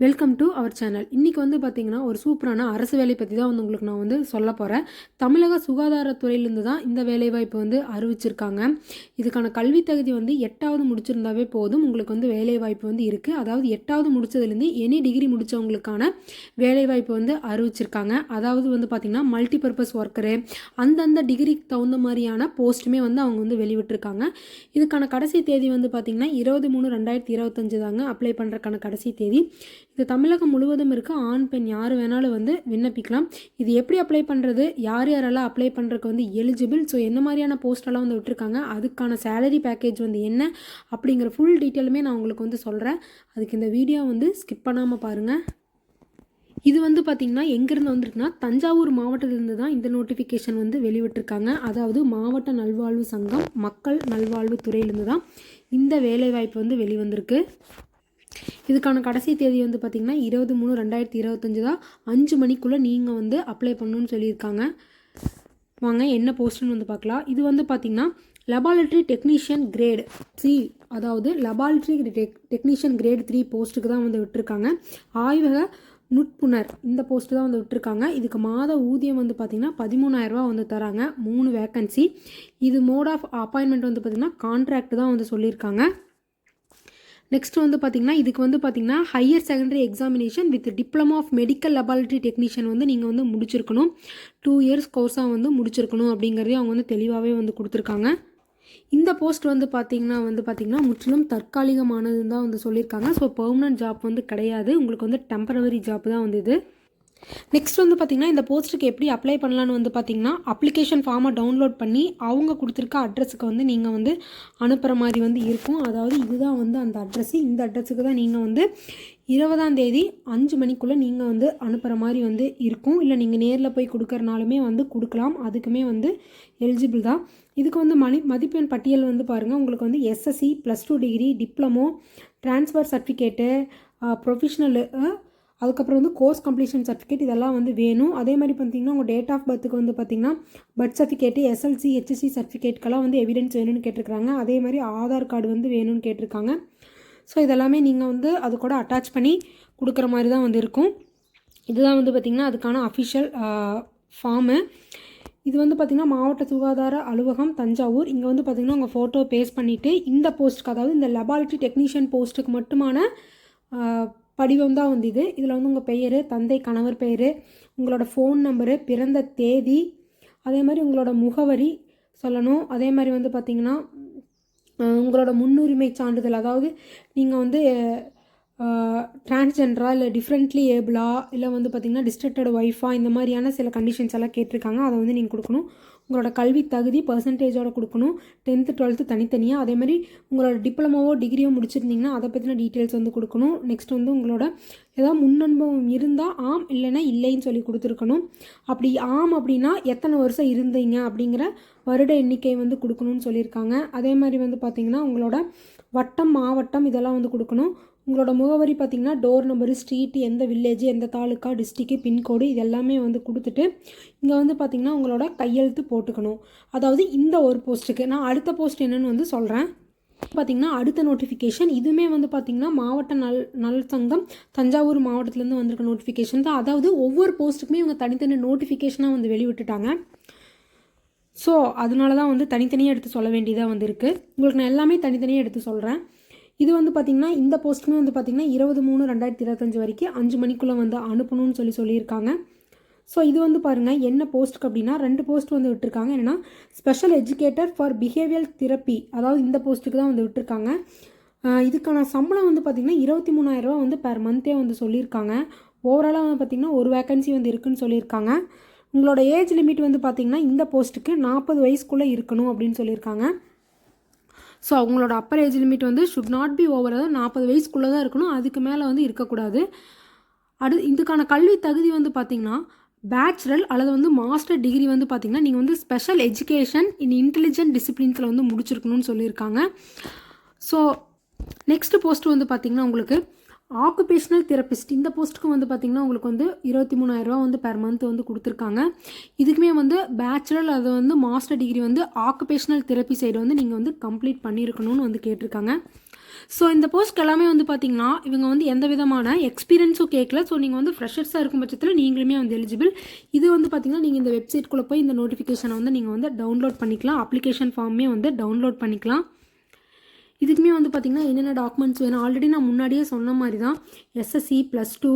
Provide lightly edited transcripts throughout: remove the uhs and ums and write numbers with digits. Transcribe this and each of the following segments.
Welcome to our channel. இன்றைக்கி வந்து பார்த்திங்கன்னா ஒரு சூப்பரான அரசு வேலை பற்றி தான் உங்களுக்கு நான் சொல்ல போகிறேன். தமிழக சுகாதாரத்துறையிலேருந்து தான் இந்த வேலைவாய்ப்பு அறிவிச்சிருக்காங்க. இதுக்கான கல்வி தகுதி 8வது முடிச்சிருந்தாவே போதும், உங்களுக்கு வேலைவாய்ப்பு இருக்குது. அதாவது 8வது முடித்ததுலேருந்து எனி டிகிரி முடித்தவங்களுக்கான வேலைவாய்ப்பு அறிவிச்சிருக்காங்க. அதாவது பார்த்திங்கன்னா மல்டிபர்பஸ் ஒர்க்கரு, அந்தந்த டிகிரிக்கு தகுந்த மாதிரியான போஸ்ட்டுமே அவங்க வெளிவிட்டிருக்காங்க. இதுக்கான கடைசி தேதி பார்த்திங்கன்னா 20/3/2025 தாங்க அப்ளை பண்ணுறதுக்கான கடைசி தேதி. இது தமிழகம் முழுவதும் இருக்க ஆண் பெண் யார் வேணாலும் விண்ணப்பிக்கலாம். இது எப்படி அப்ளை பண்ணுறது, யார் யாரெல்லாம் அப்ளை பண்ணுறதுக்கு எலிஜிபிள், ஸோ என்ன மாதிரியான போஸ்டெல்லாம் விட்டுருக்காங்க, அதுக்கான சேலரி பேக்கேஜ் என்ன அப்படிங்கிற ஃபுல் டீட்டெயிலுமே நான் உங்களுக்கு சொல்கிறேன். அதுக்கு இந்த வீடியோ ஸ்கிப் பண்ணாமல் பாருங்கள். இது பார்த்திங்கன்னா எங்கேருந்து வந்திருக்குன்னா தஞ்சாவூர் மாவட்டத்திலேருந்து தான் இந்த நோட்டிஃபிகேஷன் வெளிவிட்டிருக்காங்க. அதாவது மாவட்ட நல்வாழ்வு சங்கம் மக்கள் நல்வாழ்வு துறையிலேருந்து தான் இந்த வேலைவாய்ப்பு வெளிவந்திருக்கு. இதுக்கான கடைசி தேதி பார்த்திங்கன்னா 20/3/2025 தான் 5 மணிக்குள்ளே நீங்கள் அப்ளை பண்ணணும்னு சொல்லியிருக்காங்க. வாங்க என்ன போஸ்ட்டுன்னு பார்க்கலாம். இது பார்த்திங்கன்னா லெபார்ட்டரி டெக்னீஷியன் கிரேட் 3, அதாவது லெபார்ட்டரி டெக்னீஷியன் கிரேட் 3 போஸ்ட்டுக்கு தான் விட்டுருக்காங்க. ஆய்வக நுட்புணர் இந்த போஸ்ட்டு தான் விட்டுருக்காங்க. இதுக்கு மாத ஊதியம் பார்த்திங்கன்னா 13,000 தராங்க. 3 வேக்கன்சி. இது மோட் ஆஃப் அப்பாயின்மெண்ட் பார்த்திங்கன்னா கான்ட்ராக்ட் தான் சொல்லியிருக்காங்க. நெக்ஸ்ட் பார்த்திங்கன்னா இதுக்கு பார்த்திங்கன்னா higher secondary examination with diploma of medical laboratory technician நீங்கள் முடிச்சிருக்கணும். 2 இயர்ஸ் கோர்ஸாக முடிச்சிருக்கணும் அப்படிங்கிறதையும் அவங்க தெளிவாகவே கொடுத்துருக்காங்க. இந்த போஸ்ட் பார்த்திங்கன்னா முற்றிலும் தற்காலிகமானதுன்னு தான் சொல்லியிருக்காங்க. ஸோ பெர்மனன்ட் ஜாப் கிடையாது, உங்களுக்கு டெம்பரவரி ஜாப் தான் இது. நெக்ஸ்ட் பார்த்திங்கன்னா இந்த போஸ்ட்டுக்கு எப்படி அப்ளை பண்ணலான்னு பார்த்திங்கன்னா அப்ளிகேஷன் ஃபார்மை டவுன்லோட் பண்ணி அவங்க கொடுத்துருக்க அட்ரஸுக்கு நீங்கள் அனுப்புகிற மாதிரி இருக்கும். அதாவது இதுதான் அந்த அட்ரஸு. இந்த அட்ரஸுக்கு தான் நீங்கள் 20ஆம் தேதி 5 மணிக்குள்ளே நீங்கள் அனுப்புகிற மாதிரி இருக்கும். இல்லை நீங்கள் நேரில் போய் கொடுக்குறனாலுமே கொடுக்கலாம். அதுக்குமே எலிஜிபிள் தான். இதுக்கு மதிப்பெண் பட்டியல் பாருங்கள். உங்களுக்கு SSC +2 degree, diploma, transfer certificate, professional, அதுக்கப்புறம் கோர்ஸ் கம்ப்ளீஷன் சர்டிஃபிகேட் இதெல்லாம் வேணும். அதே மாதிரி பார்த்திங்கன்னா உங்கள் டேட் ஆஃப் பர்த்துக்கு பார்த்திங்கன்னா பர்த் சர்டிஃபிகேட்டு, எஸ்எல்சி ஹெச்எஸ்சி சர்டிஃபிகேட்கெல்லாம் எவிடன்ஸ் வேணும்னு கேட்டிருக்காங்க. அதே மாதிரி ஆதார் கார்டு வேணும்னு கேட்டிருக்காங்க. ஸோ இதெல்லாமே நீங்கள் அது கூட அட்டாச் பண்ணி கொடுக்குற மாதிரி தான் இருக்கும். இதுதான் பார்த்திங்கன்னா அதுக்கான அஃபிஷியல் ஃபார்மு. இது பார்த்திங்கன்னா மாவட்ட சுகாதார அலுவலகம் தஞ்சாவூர். இங்கே பார்த்திங்கன்னா உங்கள் ஃபோட்டோ பேஸ்ட் பண்ணிவிட்டு இந்த போஸ்ட்டுக்கு, அதாவது இந்த லெபார்ட்டரி டெக்னீஷியன் போஸ்ட்டுக்கு மட்டுமான படிவம் தான் இது. இதில் உங்கள் பெயர், தந்தை கணவர் பெயர், உங்களோட ஃபோன் நம்பரு, பிறந்த தேதி, அதே மாதிரி உங்களோட முகவரி சொல்லணும். அதே மாதிரி பார்த்திங்கன்னா உங்களோட முன்னுரிமை சான்றிதழ், அதாவது நீங்கள் டிரான்ஸ்ஜெண்டரா இல்லை டிஃப்ரெண்ட்லி ஏபிளா இல்லை பார்த்திங்கன்னா டிஸ்ட்ரக்டட் ஒய்ஃபா, இந்த மாதிரியான சில கண்டிஷன்ஸ் எல்லாம் கேட்டிருக்காங்க. அதை நீங்கள் கொடுக்கணும். உங்களோட கல்வி தகுதி பர்சன்டேஜோட கொடுக்கணும். 10th 12th தனித்தனியாக. அதே மாதிரி உங்களோட டிப்ளமோவோ டிகிரியோ முடிச்சிருந்தீங்கன்னா அதை பற்றின டீட்டெயில்ஸ் கொடுக்கணும். நெக்ஸ்ட் உங்களோட ஏதாவது முன்னனுபவம் இருந்தால் ஆம், இல்லைன்னா இல்லைன்னு சொல்லி கொடுத்துருக்கணும். அப்படி ஆம் அப்படின்னா எத்தனை வருஷம் இருந்தீங்க அப்படிங்கிற வருட எண்ணிக்கை கொடுக்கணும்னு சொல்லியிருக்காங்க. அதே மாதிரி பார்த்திங்கன்னா உங்களோட வட்டம், மாவட்டம் இதெல்லாம் கொடுக்கணும். உங்களோட முகவரி பார்த்திங்கன்னா டோர் நம்பரு, ஸ்ட்ரீட், எந்த வில்லேஜ், எந்த தாலுக்கா, டிஸ்ட்ரிக்ட், பின்கோடு இதெல்லாமே கொடுத்துட்டு இங்கே பார்த்திங்கன்னா உங்களோட கையெழுத்து போட்டுக்கணும். அதாவது இந்த ஒரு போஸ்ட்டுக்கு. நான் அடுத்த போஸ்ட் என்னென்னு சொல்கிறேன். பார்த்திங்கன்னா அடுத்த நோட்டிஃபிகேஷன் இதுவுமே பார்த்திங்கன்னா மாவட்ட நல் சங்கம் தஞ்சாவூர் மாவட்டத்துலேருந்து வந்திருக்க நோட்டிஃபிகேஷன் தான். அதாவது ஒவ்வொரு போஸ்ட்டுக்குமே இவங்க தனித்தனி நோட்டிஃபிகேஷனாக வெளிவிட்டுட்டாங்க. ஸோ அதனால தான் தனித்தனியாக எடுத்து சொல்ல வேண்டியதாக இருக்குது. உங்களுக்கு நான் எல்லாமே தனித்தனியாக எடுத்து சொல்கிறேன். இது பார்த்திங்கன்னா இந்த போஸ்ட்டுமே பார்த்திங்கன்னா 20/3/2025 வரைக்கும் 5 மணிக்குள்ளே அனுப்பணும்னு சொல்லியிருக்காங்க. ஸோ இது பாருங்கள் என்ன போஸ்ட்டுக்கு அப்படின்னா 2 போஸ்ட் விட்டுருக்காங்க. என்னென்னா special educator for behaviour therapy, அதாவது இந்த போஸ்ட்டுக்கு தான் விட்டுருக்காங்க. இதுக்கான சம்பளம் பார்த்திங்கன்னா 23,000 பெர் மந்த்தே சொல்லியிருக்காங்க. ஓவராலாக பார்த்திங்கன்னா ஒரு வேக்கன்சி இருக்குன்னு சொல்லியிருக்காங்க. உங்களோட ஏஜ் லிமிட் பார்த்திங்கன்னா இந்த போஸ்ட்டுக்கு 40 வயசுக்குள்ளே இருக்கணும் அப்படின்னு சொல்லியிருக்காங்க. ஸோ அவங்களோட upper age limit should not be over, அதாவது 40 வயசுக்குள்ளே தான் இருக்கணும், அதுக்கு மேலே இருக்கக்கூடாது. இதுக்கான கல்வி தகுதி பார்த்திங்கன்னா பேச்சுலர் அல்லது மாஸ்டர் டிகிரி பார்த்திங்கன்னா நீங்கள் ஸ்பெஷல் எஜுகேஷன் இன் இன்டெலிஜென்ட் டிசிப்ளின்ஸில் முடிச்சிருக்கணும்னு சொல்லியிருக்காங்க. ஸோ நெக்ஸ்ட் போஸ்ட் பார்த்திங்கன்னா உங்களுக்கு ஆக்குபேஷனல் தெரபிஸ்ட் இந்த போஸ்ட்டுக்கு பார்த்திங்கன்னா உங்களுக்கு 23,000 பெர் மந்த் கொடுத்துருக்காங்க. இதுக்குமே பேச்சுலர் அது master degree occupational therapy side நீங்கள் கம்ப்ளீட் பண்ணியிருக்கணும்னு கேட்டிருக்காங்க. ஸோ இந்த போஸ்ட்க்கு எல்லாமே வந்து பார்த்திங்கன்னா இவங்க வந்து எந்த விதமான எக்ஸ்பீரியன்ஸும் கேட்கல. ஸோ நீங்கள் வந்து ஃப்ரெஷர்ஸாக இருக்கும் பட்சத்தில் நீங்களுமே வந்து எலிஜிபிள். இது வந்து பார்த்திங்கன்னா நீங்கள் இந்த வெப்சைட்குள்ளே போய் இந்த நோட்டிஃபிகேஷனை வந்து நீங்கள் வந்து டவுன்லோட் பண்ணிக்கலாம். அப்ளிகேஷன் ஃபார்மே வந்து டவுன்லோட் பண்ணிக்கலாம். இதுக்குமே வந்து பார்த்திங்கன்னா என்னென்ன டாக்குமெண்ட்ஸ் வேணும் ஆல்ரெடி நான் முன்னாடியே சொன்ன மாதிரி தான். SSC +2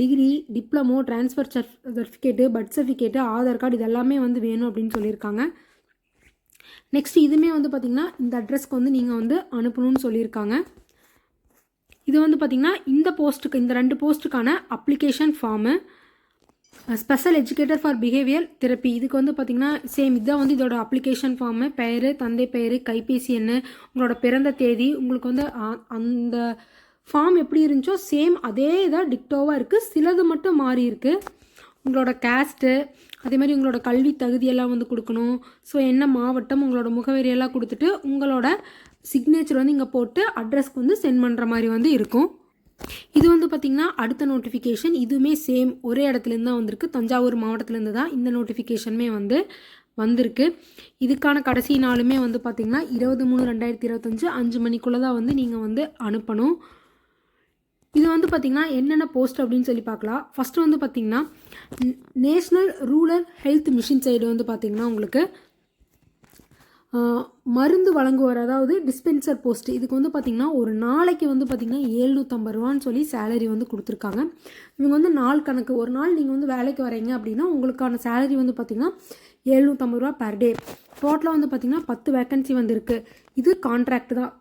degree, diploma, transfer certificate, birth certificate, Aadhaar card இது எல்லாமே வந்து வேணும் அப்படின்னு சொல்லியிருக்காங்க. நெக்ஸ்ட் இதுவுமே வந்து பார்த்திங்கன்னா இந்த அட்ரஸ்க்கு வந்து நீங்கள் வந்து அனுப்பணும்னு சொல்லியிருக்காங்க. இது வந்து பார்த்திங்கன்னா இந்த போஸ்ட்டுக்கு இந்த 2 போஸ்ட்டுக்கான application form. Special educator for behaviour therapy இதுக்கு வந்து பார்த்திங்கன்னா சேம் இதுதான் வந்து இதோட அப்ளிகேஷன் ஃபார்மு. பெயர், தந்தை பெயர், கைபேசி எண், உங்களோட பிறந்த தேதி, உங்களுக்கு வந்து அந்த ஃபார்ம் எப்படி இருந்துச்சோ சேம் அதே இதாக டிக்டோவாக இருக்குது. சிலது மட்டும் மாறி இருக்குது. உங்களோட கேஸ்ட்டு, அதே மாதிரி உங்களோட கல்வி தகுதியெல்லாம் வந்து கொடுக்கணும். ஸோ என்ன மாவட்டம், உங்களோட முகவரியெல்லாம் கொடுத்துட்டு உங்களோட சிக்னேச்சர் வந்து இங்கே போட்டு அட்ரஸ்க்கு வந்து சென்ட் பண்ணுற மாதிரி வந்து இருக்கும். இது வந்து பார்த்திங்கன்னா அடுத்த நோட்டிஃபிகேஷன். இதுவுமே சேம் ஒரே இடத்துலேருந்து தான் வந்திருக்கு. தஞ்சாவூர் மாவட்டத்துலேருந்து தான் இந்த நோட்டிஃபிகேஷனுமே வந்து வந்திருக்கு. இதுக்கான கடைசி நாளுமே வந்து பார்த்திங்கன்னா 20/3/2025 5 மணிக்குள்ளே தான் வந்து நீங்கள் வந்து அனுப்பணும். இது வந்து பார்த்திங்கன்னா என்னென்ன போஸ்ட் அப்படின்னு சொல்லி பார்க்கலாம். ஃபஸ்ட்டு வந்து பார்த்திங்கன்னா national rural health mission side வந்து பார்த்திங்கன்னா உங்களுக்கு மருந்து வழங்குவார், அதாவது டிஸ்பென்சர் போஸ்ட். இதுக்கு வந்து பார்த்திங்கன்னா ஒரு நாளைக்கு வந்து பார்த்திங்கன்னா 750 ரூபான்னு சொல்லி சேலரி வந்து கொடுத்துருக்காங்க. இவங்க வந்து நாள் கணக்கு, ஒரு நாள் நீங்கள் வந்து வேலைக்கு வரீங்க அப்படின்னா உங்களுக்கான சேலரி வந்து பார்த்திங்கன்னா 750 ரூபா பர் டே. டோட்டலாக வந்து பார்த்திங்கன்னா 10 வேக்கன்சி வந்து இருக்குது. இது கான்ட்ராக்ட் தான்,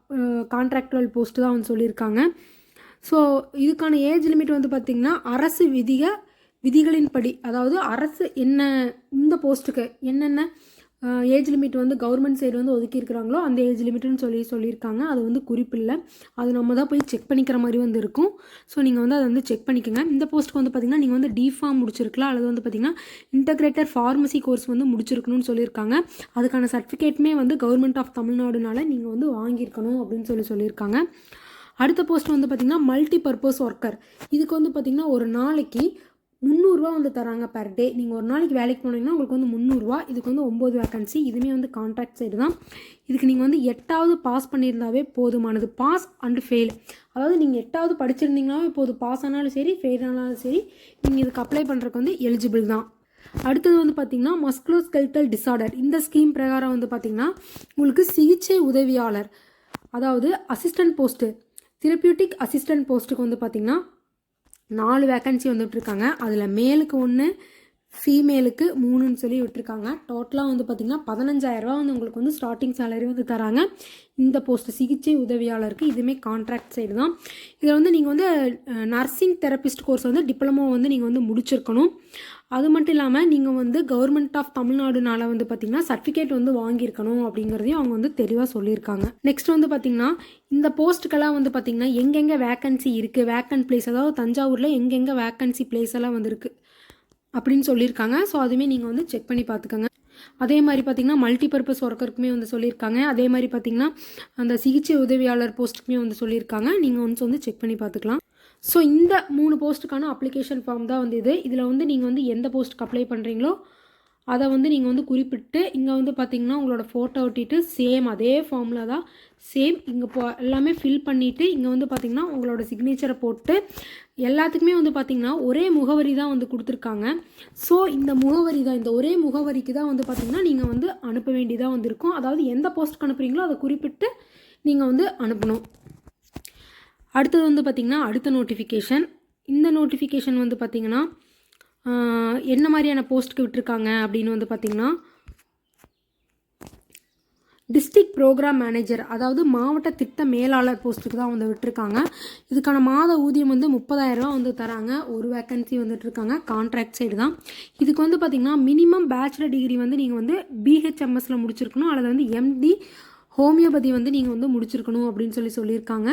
கான்ட்ராக்டுவல் போஸ்ட்டு தான் வந்து சொல்லியிருக்காங்க. ஸோ இதுக்கான ஏஜ் லிமிட் வந்து பார்த்திங்கன்னா அரசு விதிகளின்படி, அதாவது அரசு என்ன இந்த போஸ்ட்டுக்கு என்னென்ன ஏஜ் லிமிட் வந்து கவர்மெண்ட் சைடு வந்து ஒதுக்கியிருக்கிறாங்களோ அந்த ஏஜ் லிமிட்னு சொல்லியிருக்காங்க. அது வந்து குறிப்பில்லை, அது நம்ம தான் போய் செக் பண்ணிக்கிற மாதிரி வந்து இருக்கும். ஸோ நீங்கள் வந்து அதை வந்து செக் பண்ணிக்கோங்க. இந்த போஸ்ட்டுக்கு வந்து பார்த்திங்கன்னா நீங்கள் வந்து டிஃபார்ம் முடிச்சிருக்கலாம், அல்லது வந்து பார்த்திங்கன்னா இன்டகிரேட்டட் ஃபார்மசி கோர்ஸ் வந்து முடிச்சிருக்கணும்னு சொல்லியிருக்காங்க. அதுக்கான சர்டிஃபிகேட்டுமே வந்து கவர்மெண்ட் ஆஃப் தமிழ்நாடுனால நீங்கள் வந்து வாங்கியிருக்கணும் அப்படின்னு சொல்லியிருக்காங்க. அடுத்த போஸ்ட் வந்து பார்த்திங்கன்னா மல்டி பர்பஸ் ஒர்க்கர். இதுக்கு வந்து பார்த்திங்கன்னா ஒரு நாளைக்கு 300 ரூபா வந்து தராங்க பர் டே. நீங்கள் ஒரு நாளைக்கு வேலைக்கு போனீங்கன்னா உங்களுக்கு வந்து 300 ரூபா. இதுக்கு வந்து 9 வேக்கன்சி. இதுவுமே வந்து கான்ட்ராக்ட் சைடு தான். இதுக்கு நீங்கள் வந்து 8வது பாஸ் பண்ணியிருந்தாவே போதுமானது. பாஸ் அண்ட் ஃபெயில், அதாவது நீங்கள் 8வது படிச்சிருந்தீங்கன்னாவே போதும். பாஸ் ஆனாலும் சரி, ஃபெயில் ஆனாலும் சரி, நீங்கள் இதுக்கு அப்ளை பண்ணுறதுக்கு வந்து எலிஜிபிள் தான். அடுத்தது வந்து பார்த்திங்கன்னா மஸ்குலோஸ்கெல்டல் டிஸார்டர். இந்த ஸ்கீம் பிரகாரம் வந்து பார்த்திங்கன்னா உங்களுக்கு சிகிச்சை உதவியாளர், அதாவது அசிஸ்டன்ட் போஸ்ட்டு, தெரப்பியூட்டிக் அசிஸ்டன்ட் போஸ்ட்டுக்கு வந்து பார்த்திங்கன்னா 4 வேக்கன்சி வந்து விட்டுருக்காங்க. அதில் மேலுக்கு 1, ஃபீமேலுக்கு 3ன்னு சொல்லி விட்டுருக்காங்க. டோட்டலாக வந்து பார்த்திங்கன்னா 15,000 ரூபா வந்து உங்களுக்கு வந்து ஸ்டார்டிங் சேலரி வந்து தராங்க இந்த போஸ்ட் சிகிச்சை உதவியாளருக்கு. இதுவுமே கான்ட்ராக்ட் சைடு தான். இதில் வந்து நீங்கள் வந்து நர்சிங் தெரபிஸ்ட் கோர்ஸ் வந்து டிப்ளமோ வந்து நீங்கள் வந்து முடிச்சிருக்கணும். அது மட்டும் இல்லாமல் நீங்கள் வந்து கவர்மெண்ட் ஆஃப் தமிழ்நாடுனால வந்து பார்த்திங்கன்னா சர்டிஃபிகேட் வந்து வாங்கியிருக்கணும் அப்படிங்கிறதையும் அவங்க வந்து தெளிவாக சொல்லியிருக்காங்க. நெக்ஸ்ட் வந்து பார்த்திங்கன்னா இந்த போஸ்ட்டுக்கெல்லாம் வந்து பார்த்திங்கன்னா எங்கெங்கே வேக்கன்சி இருக்குது, வேக்கன்ட் பிளேஸ், அதாவது தஞ்சாவூரில் எங்கெங்கே வேக்கன்சி பிளேஸ் எல்லாம் வந்து இருக்குது அப்படின்னு சொல்லியிருக்காங்க. ஸோ அதுவுமே நீங்கள் வந்து செக் பண்ணி பார்த்துக்கோங்க. அதே மாதிரி பார்த்திங்கன்னா மல்டி பர்பஸ் ஒர்க்கருக்குமே வந்து சொல்லியிருக்காங்க. அதே மாதிரி பார்த்திங்கன்னா அந்த சிகிச்சை உதவியாளர் போஸ்ட்டுக்குமே வந்து சொல்லியிருக்காங்க. நீங்கள் வந்து செக் பண்ணி பார்த்துக்கலாம். ஸோ இந்த 3 போஸ்ட்டுக்கான அப்ளிகேஷன் ஃபார்ம் தான் வந்து இது. இதில் வந்து நீங்கள் வந்து எந்த போஸ்ட்டுக்கு அப்ளை பண்ணுறீங்களோ அதை வந்து நீங்கள் வந்து குறிப்பிட்டு இங்கே வந்து பார்த்திங்கன்னா உங்களோட ஃபோட்டோ ஒட்டிட்டு சேம் அதே ஃபார்மில் தான் சேம் இங்கே எல்லாமே ஃபில் பண்ணிவிட்டு இங்கே வந்து பார்த்திங்கன்னா உங்களோட சிக்னேச்சரை போட்டு எல்லாத்துக்குமே வந்து பார்த்திங்கன்னா ஒரே முகவரி தான் வந்து கொடுத்துருக்காங்க. ஸோ இந்த முகவரி தான், இந்த ஒரே முகவரிக்கு தான் வந்து பார்த்திங்கன்னா நீங்கள் வந்து அனுப்ப வேண்டியதாக வந்து இருக்கும். அதாவது எந்த போஸ்ட்டுக்கு அனுப்புகிறீங்களோ அதை குறிப்பிட்டு நீங்கள் வந்து அனுப்பணும். அடுத்தது வந்து பார்த்திங்கன்னா அடுத்த நோட்டிஃபிகேஷன். இந்த நோட்டிஃபிகேஷன் வந்து பார்த்திங்கன்னா என்ன மாதிரியான போஸ்ட்டுக்கு விட்டுருக்காங்க அப்படின்னு வந்து பார்த்திங்கன்னா டிஸ்ட்ரிக்ட் ப்ரோக்ராம் மேனேஜர், அதாவது மாவட்ட திட்ட மேலாளர் போஸ்ட்டுக்கு தான் வந்து விட்டுருக்காங்க. இதுக்கான மாத ஊதியம் வந்து 30,000 ரூபா வந்து தராங்க. ஒரு வேக்கன்சி வந்துட்டுருக்காங்க. கான்ட்ராக்ட் சைடு தான். இதுக்கு வந்து பார்த்திங்கன்னா மினிமம் பேச்சுலர் டிகிரி வந்து நீங்கள் வந்து BHMSல முடிச்சிருக்கணும், அல்லது வந்து MD ஹோமியோபதி வந்து நீங்கள் வந்து முடிச்சிருக்கணும் அப்படின்னு சொல்லியிருக்காங்க.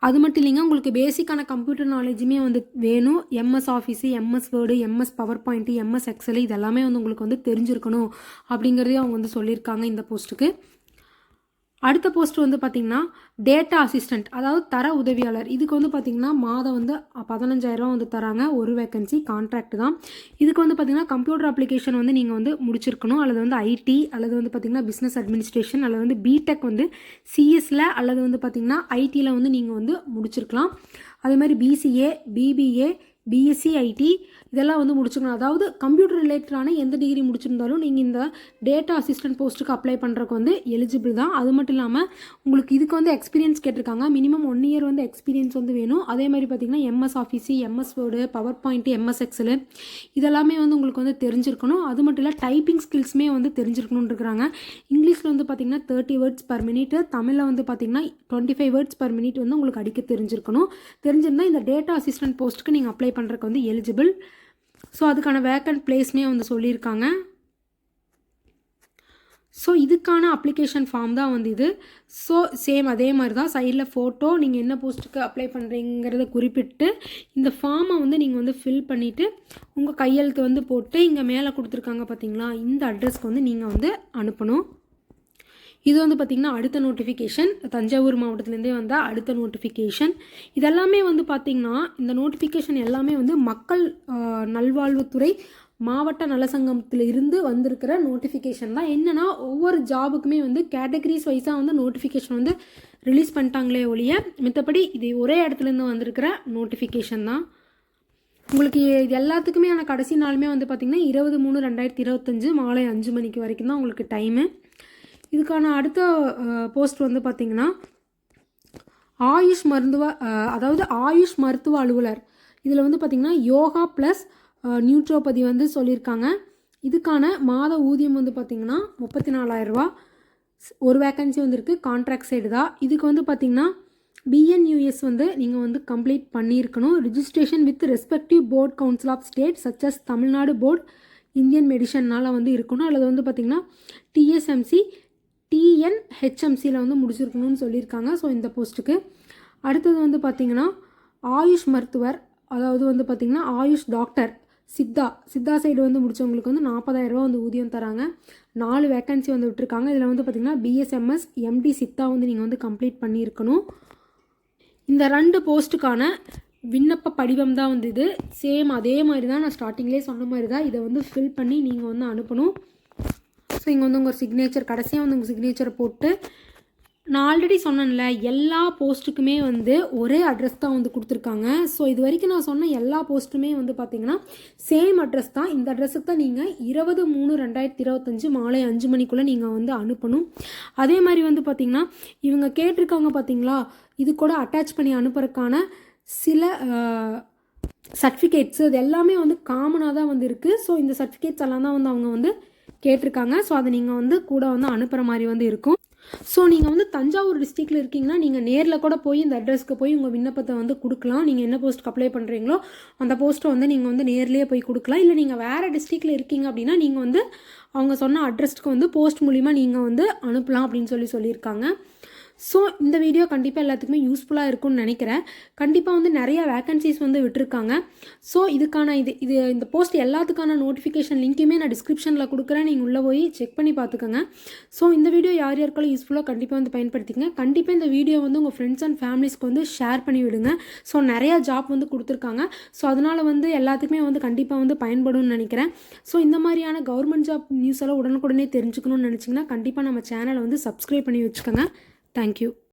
அது மட்டும் இல்லைங்க, உங்களுக்கு பேசிக்கான கம்ப்யூட்டர் நாலேஜுமே வந்து வேணும். MS office, MS word, MS power point, MS excel இதெல்லாமே வந்து உங்களுக்கு வந்து தெரிஞ்சிருக்கணும் அப்படிங்கிறதையும் அவங்க வந்து சொல்லியிருக்காங்க இந்த போஸ்ட்டுக்கு. அடுத்த போஸ்ட் வந்து பார்த்திங்கன்னா டேட்டா அசிஸ்டண்ட், அதாவது தர உதவியாளர். இதுக்கு வந்து பார்த்திங்கன்னா மாதம் வந்து 15,000 வந்து தராங்க. ஒரு வேக்கன்சி, கான்ட்ராக்ட் தான். இதுக்கு வந்து பார்த்திங்கன்னா கம்ப்யூட்டர் அப்ளிகேஷன் வந்து நீங்கள் வந்து முடிச்சிருக்கணும், அல்லது வந்து ஐடி, அல்லது வந்து பார்த்திங்கன்னா பிஸ்னஸ் அட்மினிஸ்ட்ரேஷன், அல்லது வந்து பிடெக் வந்து சிஎஸ்ல, அல்லது வந்து பார்த்திங்கன்னா ஐடியில் வந்து நீங்கள் வந்து முடிச்சிருக்கலாம். அதே மாதிரி பிசிஏ, பிபிஏ, பிஎஸ்சி ஐடி இதெல்லாம் வந்து முடிச்சுக்கணும். அதாவது கம்ப்யூட்டர் ரிலேட்டடான எந்த டிகிரி முடிச்சிருந்தாலும் நீங்கள் இந்த டேட்டா அசிஸ்டன்ட் போஸ்ட்டுக்கு அப்ளை பண்ணுறதுக்கு வந்து எலிஜிபிள் தான். அது மட்டும் இல்லாமல் உங்களுக்கு இதுக்கு வந்து எக்ஸ்பீரியன்ஸ் கேட்டிருக்காங்க. மினிமம் 1 இயர் வந்து எக்ஸ்பீரியன்ஸ் வந்து வேணும். அதே மாதிரி பார்த்திங்கன்னா MS office, MS word, power point, MS Excel இதெல்லாமே வந்து உங்களுக்கு வந்து தெரிஞ்சிருக்கணும். அது மட்டும் இல்லை டைப்பிங் ஸ்கில்ஸுமே வந்து தெரிஞ்சிருக்கணும்னு இருக்கிறாங்க. இங்கிலீஷில் வந்து பார்த்திங்கன்னா 30 வேர்ட்ஸ் பர் மினிட், தமிழில் வந்து பார்த்திங்கன்னா 25 வேர்ட்ஸ் பர் மினிட் வந்து உங்களுக்கு அடிக்க தெரிஞ்சிருக்கணும். தெரிஞ்சிருந்தால் இந்த டேட்டா அசிஸ்டன்ட் போஸ்ட்டுக்கு நீங்கள் அப்ளை பண்ணுறதுக்கு வந்து எலிஜிபிள். ஸோ அதுக்கான வேக்கன்ட் பிளேஸ்மே வந்து சொல்லியிருக்காங்க. ஸோ இதுக்கான அப்ளிகேஷன் ஃபார்ம் தான் வந்து இது. ஸோ சேம் அதே மாதிரி தான் சைடில் ஃபோட்டோ, நீங்கள் என்ன போஸ்ட்டுக்கு அப்ளை பண்ணுறீங்கிறத குறிப்பிட்டு இந்த ஃபார்மை வந்து நீங்கள் வந்து ஃபில் பண்ணிவிட்டு உங்கள் கையெழுத்து வந்து போட்டு இங்கே மேலே கொடுத்துருக்காங்க பார்த்தீங்களா, இந்த அட்ரஸ்க்கு வந்து நீங்கள் வந்து அனுப்பணும். இது வந்து பார்த்திங்கன்னா அடுத்த நோட்டிஃபிகேஷன், தஞ்சாவூர் மாவட்டத்துலேருந்தே வந்தால் அடுத்த நோட்டிஃபிகேஷன். இதெல்லாமே வந்து பார்த்திங்கன்னா இந்த நோட்டிஃபிகேஷன் எல்லாமே வந்து மக்கள் நல்வாழ்வுத்துறை மாவட்ட நலசங்கத்தில் இருந்து வந்திருக்கிற நோட்டிஃபிகேஷன் தான். என்னென்னா ஒவ்வொரு ஜாபுக்குமே வந்து கேட்டகரிஸ் வைஸாக வந்து நோட்டிஃபிகேஷன் வந்து ரிலீஸ் பண்ணிட்டாங்களே ஒழிய மற்றபடி இது ஒரே இடத்துலேருந்து வந்திருக்கிற நோட்டிஃபிகேஷன் தான். உங்களுக்கு இது எல்லாத்துக்குமே ஆன கடைசி நாளுமே வந்து பார்த்திங்கன்னா 20/3/2025 மாலை 5 மணிக்கு வரைக்கும் தான் உங்களுக்கு டைமு. இதுக்கான அடுத்த போஸ்ட் வந்து பார்த்திங்கன்னா ஆயுஷ் மருத்துவ அலுவலர். இதில் வந்து பார்த்திங்கன்னா யோகா ப்ளஸ் நியூட்ரோபதி வந்து சொல்லியிருக்காங்க. இதுக்கான மாத ஊதியம் வந்து பார்த்திங்கன்னா 34,000 ரூபா. ஒரு வேக்கன்சி வந்து இருக்குது, கான்ட்ராக்ட் சைடு தான். இதுக்கு வந்து பார்த்திங்கன்னா பிஎன்யூஎஸ் வந்து நீங்கள் வந்து கம்ப்ளீட் பண்ணியிருக்கணும். Registration with respective board council of state such as Tamil Nadu board, Indian மெடிஷன்னால் வந்து இருக்கணும். அல்லது வந்து பார்த்திங்கன்னா டிஎஸ்எம்சி, டிஎன்ஹெச்எம்சியில் வந்து முடிச்சிருக்கணும்னு சொல்லியிருக்காங்க. ஸோ இந்த போஸ்ட்டுக்கு அடுத்தது வந்து பார்த்திங்கன்னா ஆயுஷ் மருத்துவர், அதாவது வந்து பார்த்திங்கன்னா ஆயுஷ் டாக்டர், சித்தா சைடு வந்து முடித்தவங்களுக்கு வந்து 40,000 ரூபா வந்து ஊதியம் தராங்க. 4 வேக்கன்சி வந்து விட்டுருக்காங்க. இதில் வந்து பார்த்திங்கன்னா பிஎஸ்எம்எஸ், எம்டி சித்தா வந்து நீங்கள் வந்து கம்ப்ளீட் பண்ணியிருக்கணும். இந்த 2 போஸ்ட்டுக்கான விண்ணப்ப படிவம் தான் வந்து இது. சேம் அதே மாதிரி தான், நான் ஸ்டார்டிங்லேயே சொன்ன மாதிரி தான். இதை வந்து ஃபில் பண்ணி நீங்கள் வந்து அனுப்பணும். ஸோ இங்கே வந்து உங்கள் சிக்னேச்சர், கடைசியாக வந்து உங்கள் சிக்னேச்சரை போட்டு, நான் ஆல்ரெடி சொன்னேன்ல எல்லா போஸ்ட்டுக்குமே வந்து ஒரே அட்ரஸ் தான் வந்து கொடுத்துருக்காங்க. ஸோ இது வரைக்கும் நான் சொன்ன எல்லா போஸ்ட்டுமே வந்து பார்த்திங்கன்னா சேம் அட்ரஸ் தான். இந்த அட்ரஸுக்கு தான் நீங்கள் 20/3/2025 மாலை 5 மணிக்குள்ளே நீங்கள் வந்து அனுப்பணும். அதே மாதிரி வந்து பார்த்திங்கன்னா இவங்க கேட்டிருக்காங்க பார்த்திங்களா, இது கூட அட்டாச் பண்ணி அனுப்புறதுக்கான சில சர்டிஃபிகேட்ஸு இது எல்லாமே வந்து காமனாக தான் வந்து இருக்குது. ஸோ இந்த சர்டிஃபிகேட்ஸ் எல்லாம் தான் வந்து அவங்க வந்து கேட்டிருக்காங்க. ஸோ அதை நீங்கள் வந்து கூட வந்து அனுப்புகிற மாதிரி வந்து இருக்கும். ஸோ நீங்கள் வந்து தஞ்சாவூர் டிஸ்ட்ரிக்டில் இருக்கீங்கன்னா நீங்கள் நேரில் கூட போய் இந்த அட்ரஸ்க்கு போய் உங்கள் விண்ணப்பத்தை வந்து கொடுக்கலாம். நீங்கள் என்ன போஸ்ட்டுக்கு அப்ளை பண்ணுறீங்களோ அந்த போஸ்ட்டை வந்து நீங்கள் வந்து நேர்லேயே போய் கொடுக்கலாம். இல்லை நீங்கள் வேறு டிஸ்ட்ரிக்டில் இருக்கீங்க அப்படின்னா நீங்கள் வந்து அவங்க சொன்ன அட்ரஸ்க்கு வந்து போஸ்ட் மூலிமா நீங்கள் வந்து அனுப்பலாம் அப்படின்னு சொல்லியிருக்காங்க. ஸோ இந்த வீடியோ கண்டிப்பாக எல்லாத்துக்குமே யூஸ்ஃபுல்லாக இருக்கும்னு நினைக்கிறேன். கண்டிப்பாக வந்து நிறையா வேக்கன்சிஸ் வந்து விட்டுருக்காங்க. ஸோ இதுக்கான இந்த போஸ்ட் எல்லாத்துக்கான நோட்டிஃபிகேஷன் லிங்க்குமே நான் டிஸ்கிரிப்ஷனில் கொடுக்குறேன், நீங்கள் உள்ளே போய் செக் பண்ணி பார்த்துக்கோங்க. ஸோ இந்த வீடியோ யார் யாருக்காலும் யூஸ்ஃபுல்லாக கண்டிப்பாக வந்து பயன்படுத்திக்கங்க. கண்டிப்பாக இந்த வீடியோ வந்து உங்கள் ஃப்ரெண்ட்ஸ் அண்ட் ஃபேமிலிஸ்க்கு வந்து ஷேர் பண்ணி விடுங்க. ஸோ நிறையா ஜாப் வந்து கொடுத்துருக்காங்க. ஸோ அதனால் வந்து எல்லாத்துக்குமே வந்து கண்டிப்பாக வந்து பயன்படும்னு நினைக்கிறேன். ஸோ இந்த மாதிரியான கவர்மெண்ட் ஜாப் நியூஸ் எல்லாம் உடனுக்குடனே தெரிஞ்சுக்கணும்னு நினச்சிங்கன்னா கண்டிப்பாக நம்ம சேனலை வந்து சப்ஸ்கிரைப் பண்ணி வச்சுக்கோங்க. Thank you.